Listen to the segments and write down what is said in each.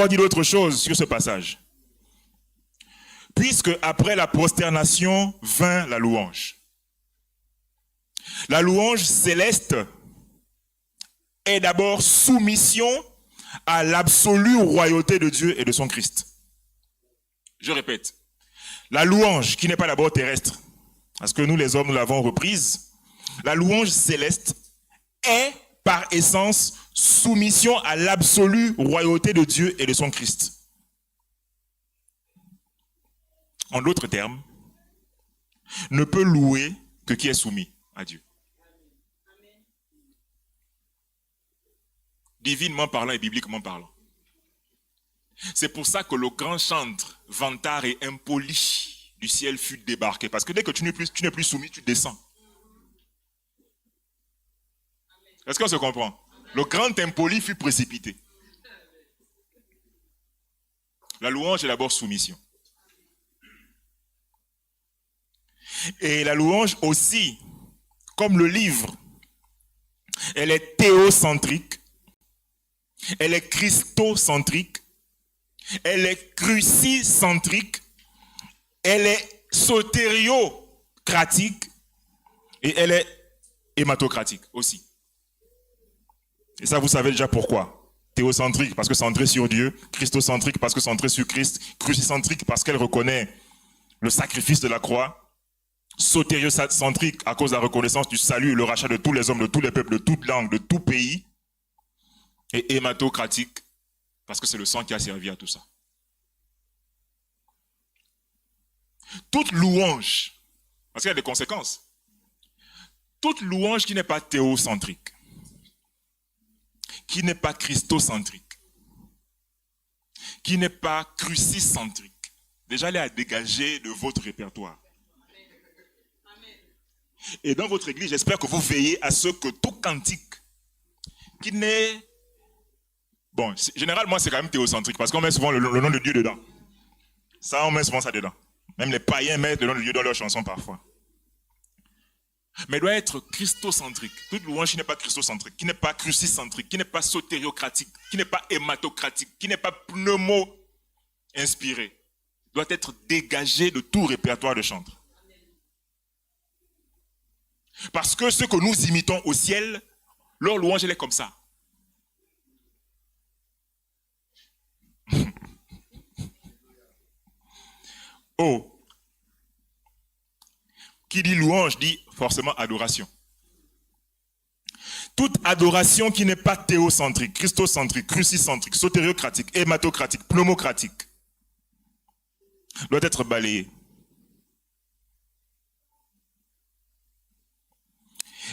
encore dit d'autres choses sur ce passage. Puisque après la prosternation vint la louange. La louange céleste est d'abord soumission à l'absolue royauté de Dieu et de son Christ. Je répète, la louange qui n'est pas d'abord terrestre, parce que nous les hommes nous l'avons reprise, la louange céleste est par essence soumission à l'absolue royauté de Dieu et de son Christ. En d'autres termes, ne peut louer que qui est soumis à Dieu. Divinement parlant et bibliquement parlant. C'est pour ça que le grand chantre, vantard et impoli du ciel fut débarqué. Parce que dès que tu n'es plus soumis, tu descends. Est-ce qu'on se comprend? Le grand impoli fut précipité. La louange est d'abord soumission. Et la louange aussi, comme le livre, elle est théocentrique, elle est christocentrique, elle est crucicentrique, elle est sotériocratique et elle est hématocratique aussi. Et ça, vous savez déjà pourquoi. Théocentrique, parce que centré sur Dieu. Christocentrique, parce que centré sur Christ. Crucicentrique, parce qu'elle reconnaît le sacrifice de la croix. Sotériocentrique, à cause de la reconnaissance du salut et le rachat de tous les hommes, de tous les peuples, de toute langue, de tout pays. Et hématocratique, parce que c'est le sang qui a servi à tout ça. Toute louange, parce qu'il y a des conséquences. Toute louange qui n'est pas théocentrique, qui n'est pas christocentrique, qui n'est pas crucicentrique, déjà elle est à dégager de votre répertoire. Et dans votre église, j'espère que vous veillez à ce que tout cantique qui n'est... Bon, généralement c'est quand même théocentrique, parce qu'on met souvent le nom de Dieu dedans. Ça, on met souvent ça dedans. Même les païens mettent le nom de Dieu dans leurs chansons parfois. Mais doit être christocentrique. Toute louange qui n'est pas christocentrique, qui n'est pas crucicentrique, qui n'est pas sotériocratique, qui n'est pas hématocratique, qui n'est pas pneumo-inspiré, doit être dégagée de tout répertoire de chantres. Parce que ce que nous imitons au ciel, leur louange, elle est comme ça. Oh. Qui dit louange dit forcément adoration. Toute adoration qui n'est pas théocentrique, christocentrique, crucicentrique, sotériocratique, hématocratique, pneumocratique doit être balayée.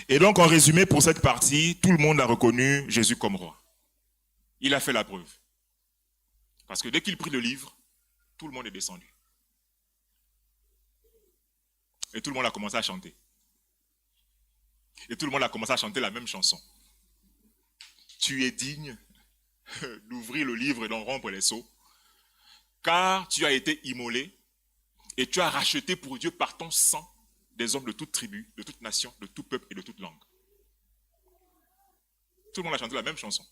Et donc en résumé pour cette partie, tout le monde a reconnu Jésus comme roi. Il a fait la preuve. Parce que dès qu'il prit le livre, tout le monde est descendu. Et tout le monde a commencé à chanter. Et tout le monde a commencé à chanter la même chanson. Tu es digne d'ouvrir le livre et d'en rompre les sceaux, car tu as été immolé et tu as racheté pour Dieu par ton sang des hommes de toute tribu, de toute nation, de tout peuple et de toute langue. Tout le monde a chanté la même chanson.